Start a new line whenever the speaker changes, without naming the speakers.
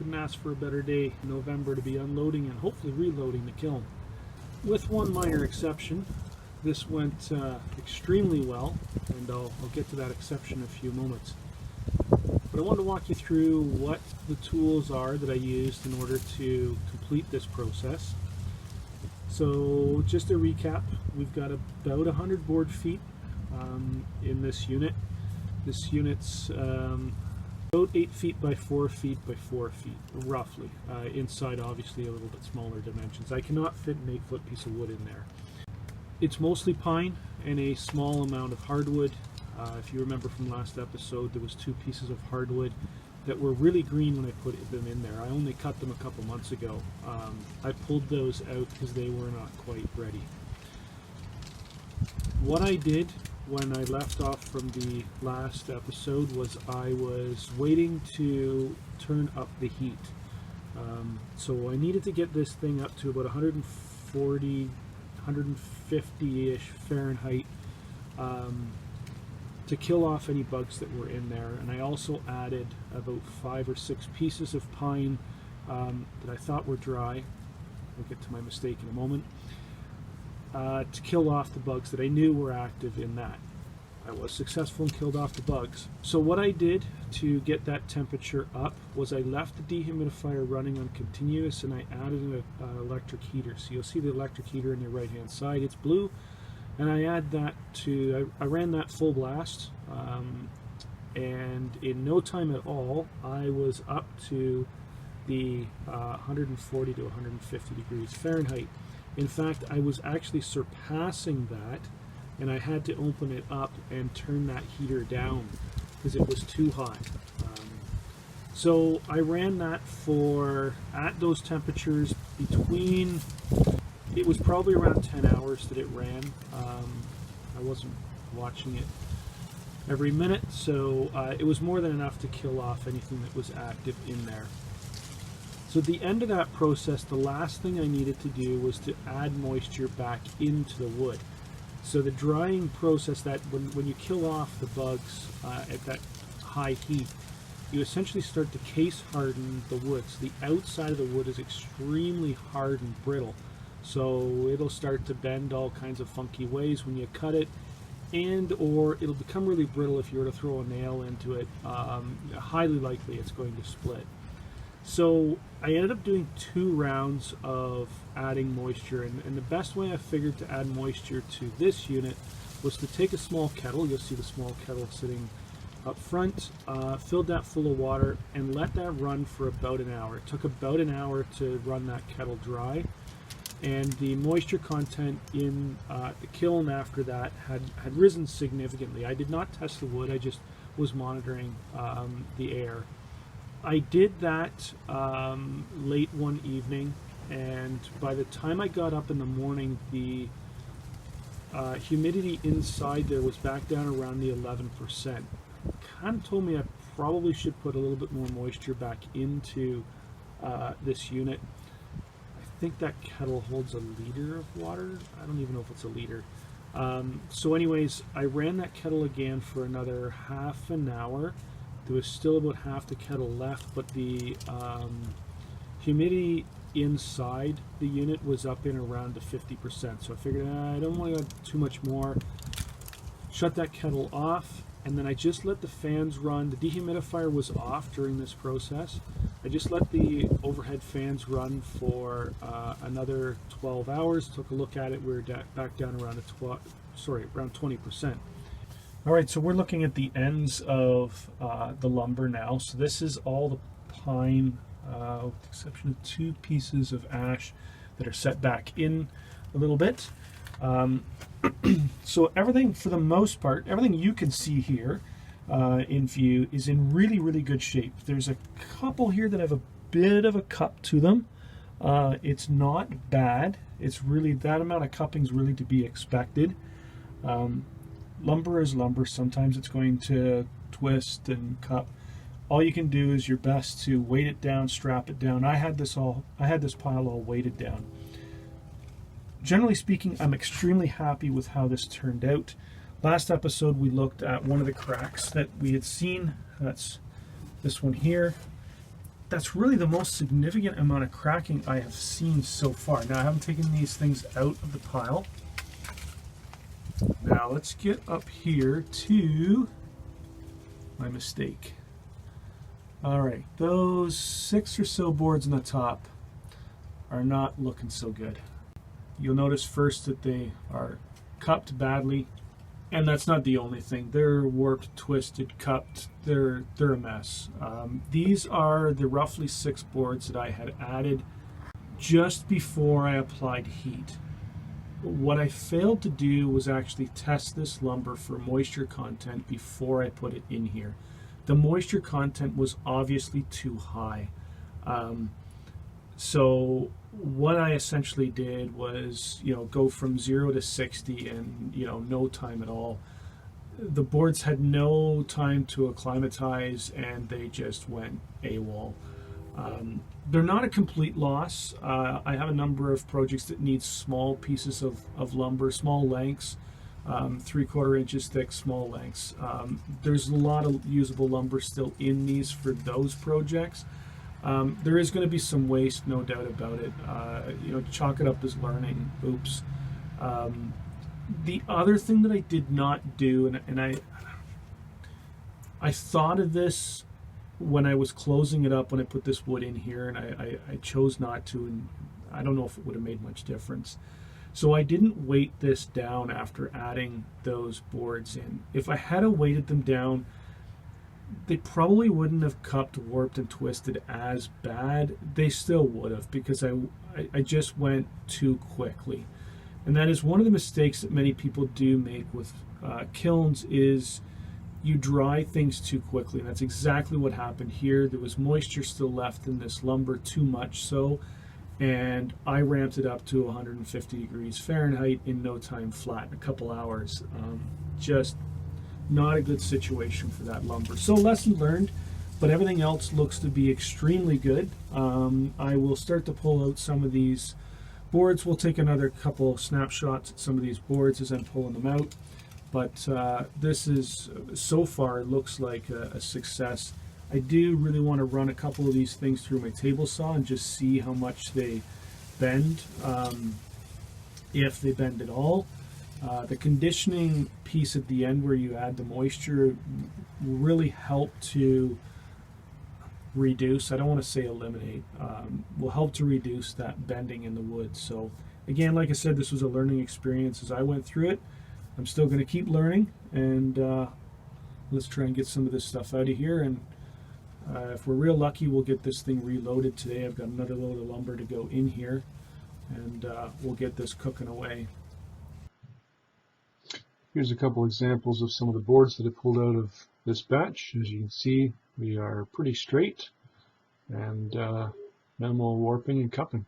Couldn't ask for a better day in November to be unloading and hopefully reloading the kiln. With one minor exception, this went extremely well, and I'll get to that exception in a few moments. But I wanted to walk you through what the tools are that I used in order to complete this process. So just to recap, we've got about 100 board feet in this unit. This unit's about 8 feet by 4 feet by 4 feet, roughly. Inside, obviously, a little bit smaller dimensions. I cannot fit an 8-foot piece of wood in there. It's mostly pine and a small amount of hardwood. If you remember from last episode, there was 2 pieces of hardwood that were really green when I put them in there. I only cut them a couple months ago. I pulled those out because they were not quite ready. What I did when I left off from the last episode was I was waiting to turn up the heat. So I needed to get this thing up to about 140, 150-ish Fahrenheit to kill off any bugs that were in there. And I also added about 5 or 6 pieces of pine that I thought were dry. I'll get to my mistake in a moment. To kill off the bugs that I knew were active in that. I was successful and killed off the bugs. So what I did to get that temperature up was I left the dehumidifier running on continuous, and I added an electric heater. So you'll see the electric heater on your right hand side. It's blue. And I add that to, I ran that full blast, and in no time at all, I was up to the 140 to 150 degrees Fahrenheit. In fact, I was actually surpassing that, and I had to open it up and turn that heater down because it was too hot. So I ran that for, at those temperatures, between, it was probably around 10 hours that it ran. I wasn't watching it every minute, so it was more than enough to kill off anything that was active in there. So at the end of that process, the last thing I needed to do was to add moisture back into the wood. So the drying process, that when you kill off the bugs at that high heat, you essentially start to case harden the wood. So the outside of the wood is extremely hard and brittle. So it'll start to bend all kinds of funky ways when you cut it, and or it'll become really brittle if you were to throw a nail into it. Highly likely it's going to split. So I ended up doing 2 rounds of adding moisture, and the best way I figured to add moisture to this unit was to take a small kettle. You'll see the small kettle sitting up front, filled that full of water, and let that run for about an hour. It took about an hour to run that kettle dry, and the moisture content in the kiln after that had risen significantly. I did not test the wood, I just was monitoring the air. I did that late one evening, and by the time I got up in the morning, the humidity inside there was back down around the 11%. Kind of told me I probably should put a little bit more moisture back into this unit. I think that kettle holds a liter of water. I don't even know if it's a liter. So anyways, I ran that kettle again for another half an hour. There was still about half the kettle left, but the humidity inside the unit was up in around the 50%. So I figured I don't want to add too much more. Shut that kettle off, and then I just let the fans run. The dehumidifier was off during this process. I just let the overhead fans run for another 12 hours. Took a look at it. We were back down around around 20%. All right, so we're looking at the ends of the lumber now. So this is all the pine, with the exception of 2 pieces of ash that are set back in a little bit. So everything, for the most part, everything you can see here in view is in really, really good shape. There's a couple here that have a bit of a cup to them. It's not bad. It's really, that amount of cupping is really to be expected. Lumber is lumber. Sometimes it's going to twist and cup. All you can do is your best to weight it down, strap it down. I had this pile all weighted down. Generally speaking, I'm extremely happy with how this turned out. Last episode we looked at one of the cracks that we had seen. That's this one here. that's really the most significant amount of cracking I have seen so far. Now I haven't taken these things out of the pile. Now let's get up here to my mistake. All right, those 6 or so boards on the top are not looking so good. You'll notice first that they are cupped badly, and that's not the only thing. They're warped, twisted, cupped. They're a mess. These are the roughly 6 boards that I had added just before I applied heat. What I failed to do was actually test this lumber for moisture content before I put it in here. The moisture content was obviously too high. So what I essentially did was, go from 0 to 60 in, no time at all. The boards had no time to acclimatize, and they just went AWOL. They're not a complete loss. I have a number of projects that need small pieces of lumber, small lengths, 3/4 inches thick, small lengths. There's a lot of usable lumber still in these for those projects. There is going to be some waste, no doubt about it. Chalk it up as learning. Oops. The other thing that I did not do, and I thought of this when I was closing it up, when I put this wood in here, and I chose not to, and I don't know if it would have made much difference. So I didn't weight this down after adding those boards in. If I had weighted them down, they probably wouldn't have cupped, warped, and twisted as bad. They still would have, because I just went too quickly. And that is one of the mistakes that many people do make with kilns, is you dry things too quickly. And that's exactly what happened here. There was moisture still left in this lumber, too much so, and I ramped it up to 150 degrees Fahrenheit in no time flat, in a couple hours. Just not a good situation for that lumber. So lesson learned, but everything else looks to be extremely good. I will start to pull out some of these boards. We'll take another couple snapshots at some of these boards as I'm pulling them out. But this is, so far, looks like a success. I do really want to run a couple of these things through my table saw and just see how much they bend, if they bend at all. The conditioning piece at the end where you add the moisture will really help to reduce, I don't want to say eliminate, will help to reduce that bending in the wood. So again, like I said, this was a learning experience as I went through it. I'm still going to keep learning, and let's try and get some of this stuff out of here. And if we're real lucky, we'll get this thing reloaded today. I've got another load of lumber to go in here, and we'll get this cooking away.
Here's a couple examples of some of the boards that I pulled out of this batch. As you can see, we are pretty straight and minimal warping and cupping.